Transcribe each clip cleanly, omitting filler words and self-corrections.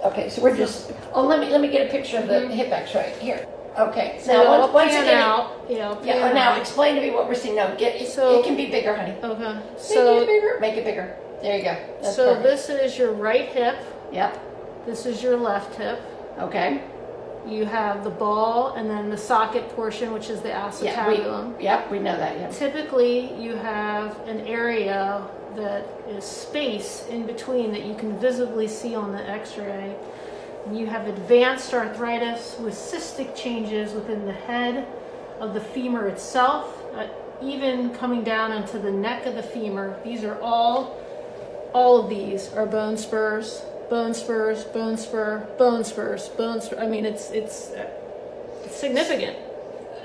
Okay, so we're just, let me get a picture of the hip X-ray, here. Okay, So now I'll once pan again, out. Yeah, yeah, now explain to me what we're seeing. No, it can be bigger, honey. Okay. Make it So bigger, make it bigger. There you go. That's so perfect. this is your right hip. Yep, This is your left hip. okay. You have the ball and then the socket portion, which is the acetabulum. Yep, we know that, yeah. Typically, you have an area that is space in between that you can visibly see on the x-ray. And you have advanced arthritis with cystic changes within the head of the femur itself, even coming down into the neck of the femur. These are all of these are bone spurs, bone spurs, bone spur, bone spurs, bone spur. I mean, it's significant.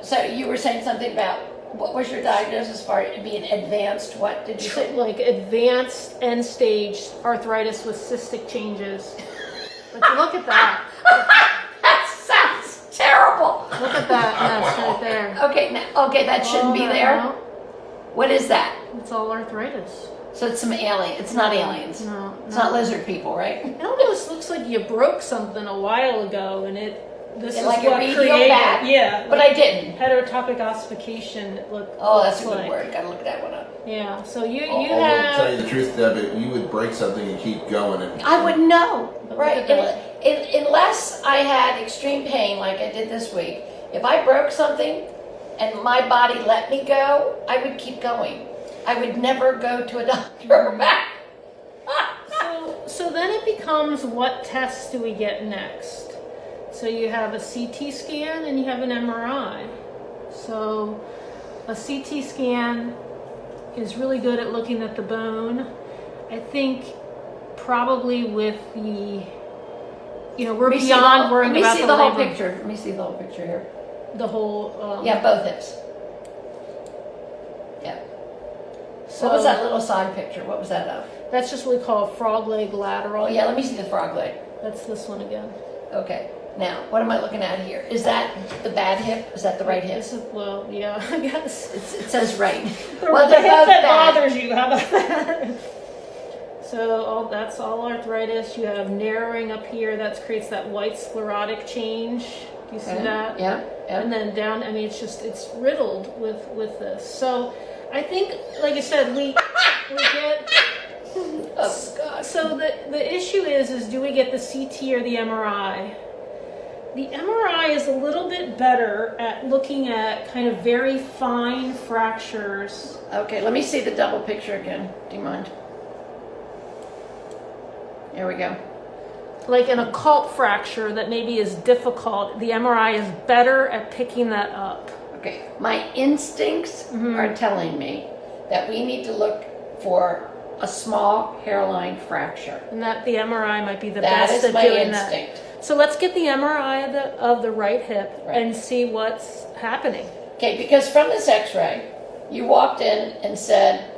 So you were saying something about, what was your diagnosis for it being advanced? What did you say? Like advanced end stage arthritis with cystic changes. Like, look at that. That sounds terrible. Look at that mess right there. Okay, that shouldn't be there. No, What is that? it's all arthritis. So it's some alien. It's not aliens. No, It's not lizard people, right? It almost looks like you broke something a while ago, and this is Like a what medial created. back. Yeah, But I didn't. heterotopic ossification. Oh, that's a looks good like. word. Gotta look that one up. Yeah. So you Although, to have. tell you the truth, Deb, you would break something and keep going. And I wouldn't know. But look Right. at that. Unless I had extreme pain like I did this week. If I broke something and my body let me go, I would keep going. I would never go to a doctor back. So then it becomes, what tests do we get next? So you have a CT scan and you have an MRI. So a CT scan is really good at looking at the bone. I think probably with the, we're beyond worrying about the Let me see the whole labor. picture. Let me see the whole picture here. The whole. Yeah, both hips. Yeah. So What was that little side picture? What was that of? That's just what we call a frog leg lateral. Oh yeah, let me see the frog leg. That's this one again. Okay. Now, what am I looking at here? Is that the bad hip? Is that the right hip? This is, well, yeah, I guess. It says right. The Well, the they're hip both that bad. bothers you, how about that? So that's all arthritis. You have narrowing up here. That creates that white sclerotic change. Do you see Okay. that? Yeah. And then down, I mean, it's riddled with this. So I think, like I said, we get. Oh God. So the issue is do we get the CT or the MRI? The MRI is a little bit better at looking at kind of very fine fractures. Okay, let me see the double picture again. Do you mind? There we go. Like an occult fracture that maybe is difficult, the MRI is better at picking that up. Okay, my instincts are telling me that we need to look for a small hairline fracture. And that the MRI might be the That best is at my doing instinct. that. So let's get the MRI of the right hip Right. and see what's happening. Okay, because from this X-ray, you walked in and said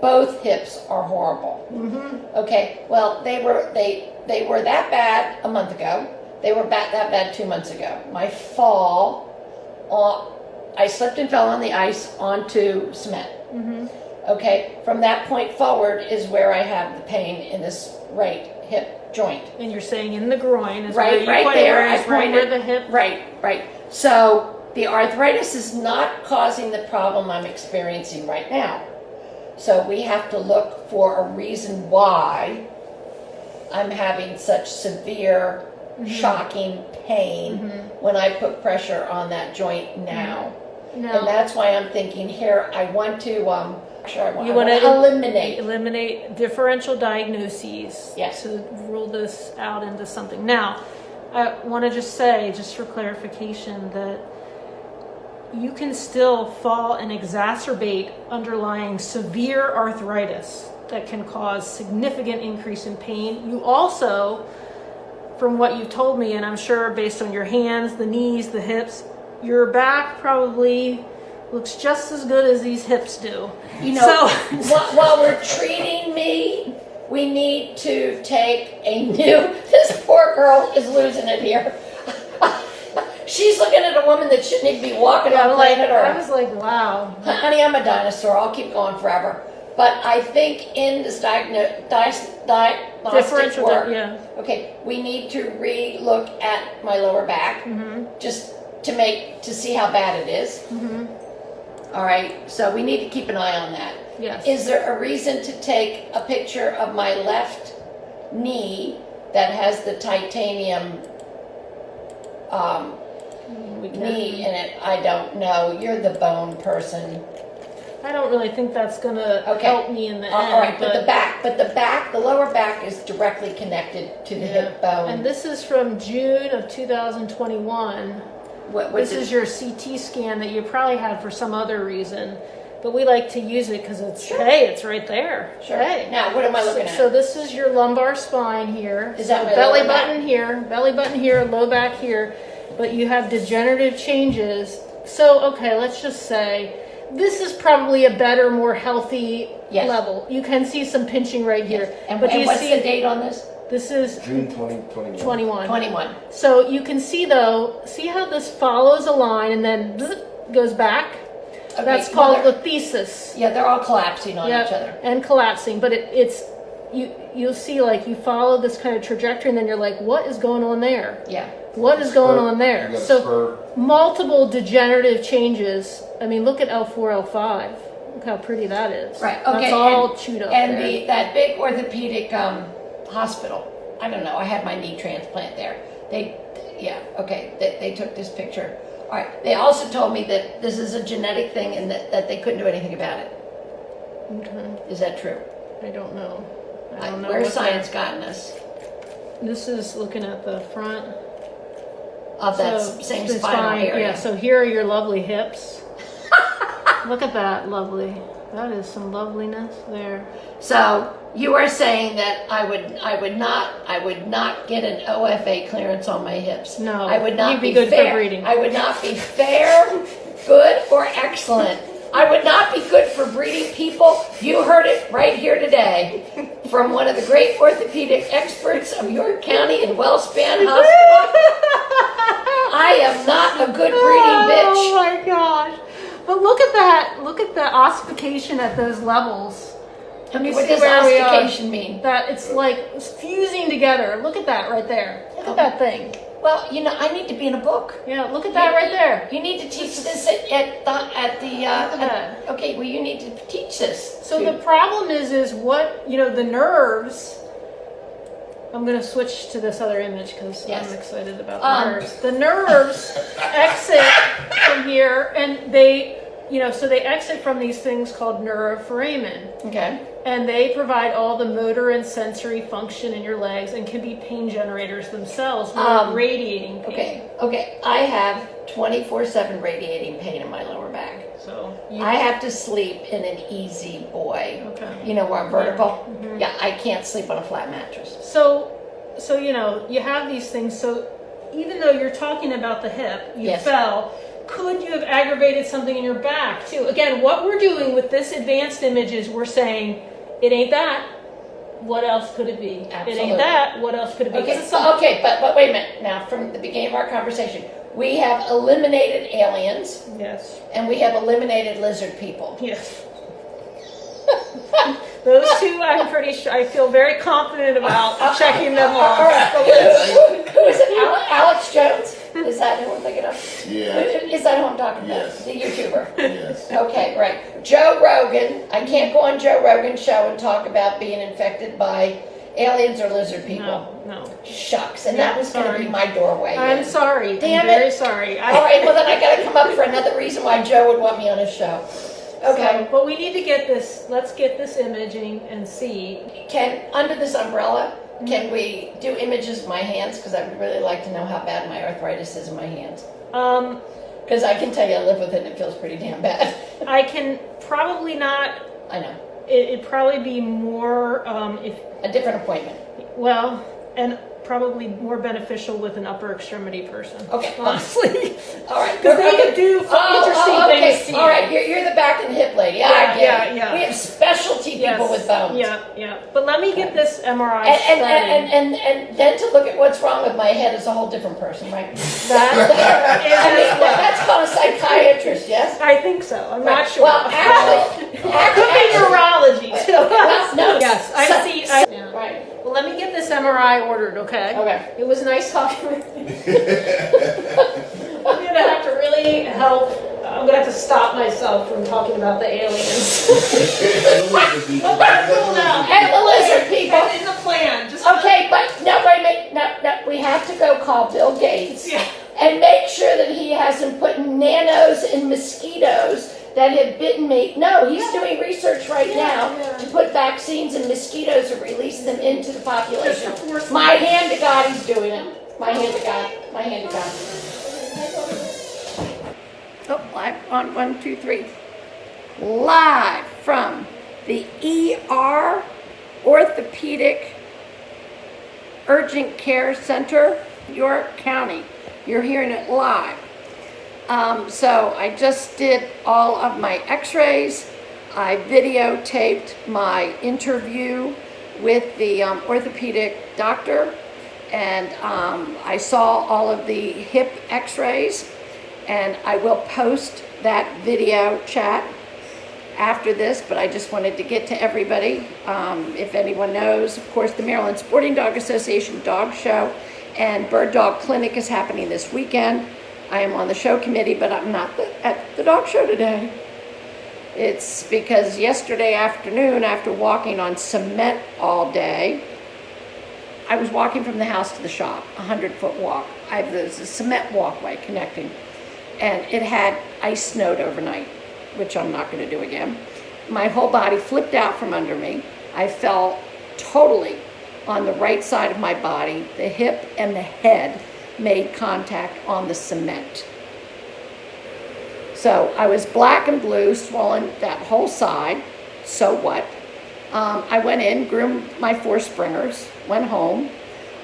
both hips are horrible. Okay, well they were that bad a month ago. They were that bad 2 months ago. My fall, I slipped and fell on the ice onto cement. Okay, from that point forward is where I have the pain in this right hip joint. And you're saying in the groin is Right, where you right pointed, there. where I is right pointed. where the hip. Right. So the arthritis is not causing the problem I'm experiencing right now. So we have to look for a reason why I'm having such severe, shocking pain when I put pressure on that joint now. Now, And that's why I'm thinking here, I want to you want to eliminate. eliminate differential diagnoses. Yes. To rule this out into something. Now, I want to just say, just for clarification, that you can still fall and exacerbate underlying severe arthritis that can cause significant increase in pain. You also, from what you've told me, and I'm sure based on your hands, the knees, the hips, your back probably looks just as good as these hips do. While we're treating me, we need to take a new. This poor girl is losing it here. She's looking at a woman that shouldn't even be walking on planet I Earth. was like, wow. Honey, I'm a dinosaur. I'll keep going forever. But I think in this diagnostic Differential, work, yeah. okay, we need to re-look at my lower back, just to see how bad it is. All right, so we need to keep an eye on that. Yes. Is there a reason to take a picture of my left knee that has the titanium knee in it? I don't know. You're the bone person. I don't really think that's gonna help me in the end. All right, but the lower back is directly connected to the hip bone. And this is from June of 2021. This is your CT scan that you probably had for some other reason, but we like to use it because it's it's right there. Sure. Hey. Now, what am I looking at? So this is your lumbar spine here. Is that my belly lower back? belly button here, low back here, but you have degenerative changes. So okay, let's just say this is probably a better, more healthy level. You can see some pinching right here. And, but and you what's see the date on this? This is June 2021. 21. So you can see though, see how this follows a line and then goes back? Okay, That's called the thesis. Yeah, they're all collapsing on each other. And collapsing, but it's you'll see like you follow this kind of trajectory and then you're like, what is going on there? Yeah. What is going on there? You got a So spur. multiple degenerative changes. I mean, look at L4, L5. Look how pretty that is. Right. Okay. That's all chewed up And there. that big orthopedic hospital. I don't know. I had my knee transplant there. They took this picture. All right. They also told me that this is a genetic thing and that they couldn't do anything about it. Okay. Is that true? I don't know. I don't know. Where's what science gotten us? This is looking at the front Of that So, same the spinal spine, area. Yeah, so here are your lovely hips. Look at that, lovely. That is some loveliness there. So you are saying that I would not get an OFA clearance on my hips. No, I would not you'd be be good for fair. breeding. I would not be fair, good, or excellent. I would not be good for breeding people. You heard it right here today from one of the great orthopedic experts of York County and Wellspan Hospital. I am not a good breeding bitch. Oh my gosh. But look at that. Look at the ossification at those levels. I mean, You what see does where we are? ossification mean? That it's like it's fusing together. Look at that right there. Look at that thing. Well, I need to be in a book. Yeah, look at that right there. You need to teach this okay, well, you need to teach this. So the problem is what, the nerves. I'm going to switch to this other image because Yes. I'm excited about the nerves. The nerves exit from here and they, so they exit from these things called neuroforamen. Okay. And they provide all the motor and sensory function in your legs and can be pain generators themselves without radiating pain. Okay. I have 24/7 radiating pain in my lower back. So I have to sleep in an easy boy. Okay. Where I'm vertical. Yeah, I can't sleep on a flat mattress. So you have these things. So even though you're talking about the hip, you Yes. fell. Could you have aggravated something in your back too? Again, what we're doing with this advanced image is we're saying, it ain't that. What else could it be? Absolutely. It ain't that. What else could it be? 'Cause Okay, it's something- okay, but wait a minute. Now, from the beginning of our conversation, we have eliminated aliens Yes. and we have eliminated lizard people. Yes. Those two, I'm pretty sure. I feel very confident about checking them off. All right, but who is it? Alex Jones? Is that who I'm thinking of? Yeah. Is that who I'm talking about? Yes. The YouTuber. Yes. Okay, right. Joe Rogan. I can't go on Joe Rogan's show and talk about being infected by aliens or lizard people. No. Shucks. And that was going to Sorry. be my doorway. I'm in. sorry. Damn I'm very it. sorry. All right, well then I got to come up for another reason why Joe would want me on his show. Okay. So, but we need to get this. Let's get this imaging and see. Under this umbrella, can we do images of my hands? Because I would really like to know how bad my arthritis is in my hands. Because I can tell you I live with it and it feels pretty damn bad. I can probably not. I know. It'd probably be more if A different appointment. well, and probably more beneficial with an upper extremity person. Okay. Honestly. All right. Because they could do interesting things to you. All right, you're the back and hip lady. I get it. We have specialty people with bones. Yeah. But let me get this MRI And started. and then to look at what's wrong with my head is a whole different person, right? That's called a psychiatrist, yes? I think so. I'm not sure. Well, actually, could be neurology too. well, no. Yes, I see. Yeah. Right. Well, let me get this MRI ordered, okay? Okay. It was nice talking with you. I'm gonna have to really help. I'm gonna have to stop myself from talking about the aliens. Well, that's cool now. And the lizard people. That is a plan. Just Okay, but no, wait a minute. No, we have to go call Bill Gates and make sure that he hasn't put nanos in mosquitoes that have bitten me. No, he's doing research right now to put vaccines in mosquitoes and release them into the population. My hand to God, he's doing it. My hand to God. My hand to God. Oh, live on 1, 2, 3. Live from the ER, Orthopedic Urgent Care Center, York County. You're hearing it live. So I just did all of my x-rays. I videotaped my interview with the orthopedic doctor, and I saw all of the hip x-rays, and I will post that video chat after this, but I just wanted to get to everybody. If anyone knows, of course, the Maryland Sporting Dog Association Dog Show and Bird Dog Clinic is happening this weekend. I am on the show committee, but I'm not at the dog show today. It's because yesterday afternoon, after walking on cement all day, I was walking from the house to the shop, a 100-foot walk. There's a cement walkway connecting, and it had ice snowed overnight, which I'm not going to do again. My whole body flipped out from under me. I fell totally on the right side of my body. The hip and the head made contact on the cement. So I was black and blue, swollen that whole side. So what? I went in, groomed my 4 springers, went home.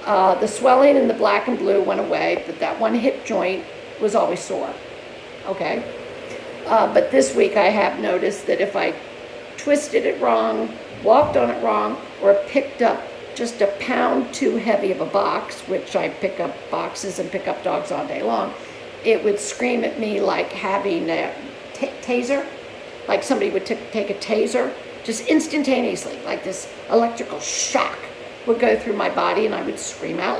The swelling in the black and blue went away, but that one hip joint was always sore. Okay? But this week I have noticed that if I twisted it wrong, walked on it wrong, or picked up just a pound too heavy of a box, which I pick up boxes and pick up dogs all day long, it would scream at me like having a taser, like somebody would take a taser, just instantaneously, like this electrical shock would go through my body and I would scream out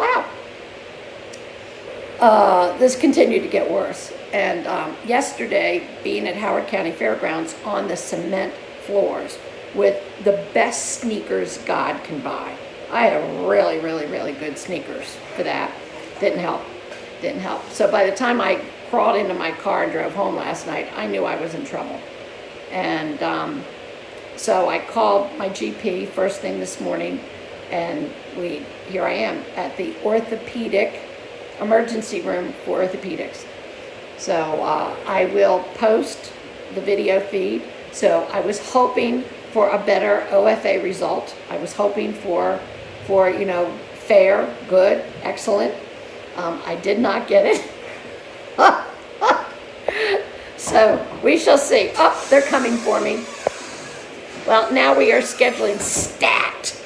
loud. This continued to get worse. And yesterday, being at Howard County Fairgrounds on the cement floors with the best sneakers God can buy. I had a really, really, really good sneakers for that. Didn't help. So by the time I crawled into my car and drove home last night, I knew I was in trouble. And so I called my GP first thing this morning, and here I am at the orthopedic emergency room for orthopedics. So I will post the video feed. So I was hoping for a better OFA result. I was hoping for fair, good, excellent. I did not get it. So we shall see. Oh, they're coming for me. Well, now we are scheduling STAT.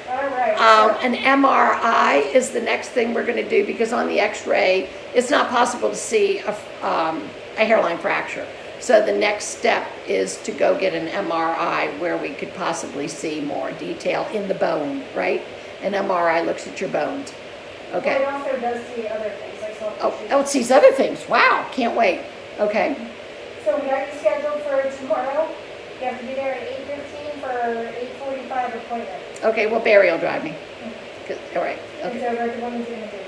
All right. An MRI is the next thing we're going to do, because on the x-ray, it's not possible to see a hairline fracture. So the next step is to go get an MRI where we could possibly see more detail in the bone, right? An MRI looks at your bones. Okay. It also does see other things, like soft tissue. Oh, it sees other things. Wow, can't wait. Okay. So we got you scheduled for tomorrow. You have to be there at 8:15 for 8:45 appointment. Okay, well, Barry will drive me. All right. It's Okay. over at the Women's Imaging.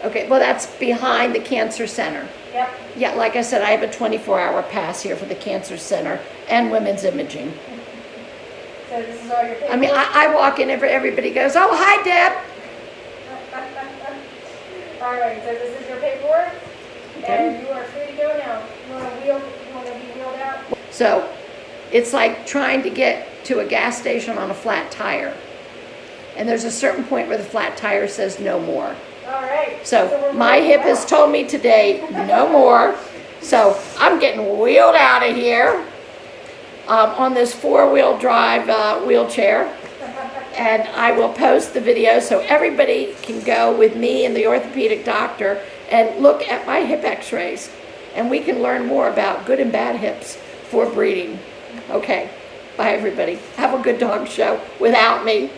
Okay, well, that's behind the Cancer Center. Yep. Yeah, like I said, I have a 24-hour pass here for the Cancer Center and Women's Imaging. So this is all your paperwork. I mean, I walk in, everybody goes, "Oh, hi, Deb." All right, so this is your paperwork, Okay. and you are free to go now. You want to be wheeled out? So it's like trying to get to a gas station on a flat tire. And there's a certain point where the flat tire says no more. All right. So we're my moving hip has well. told me today, no more. So I'm getting wheeled out of here on this 4-wheel drive wheelchair. And I will post the video so everybody can go with me and the orthopedic doctor and look at my hip x-rays. And we can learn more about good and bad hips for breeding. Okay, bye everybody. Have a good dog show without me.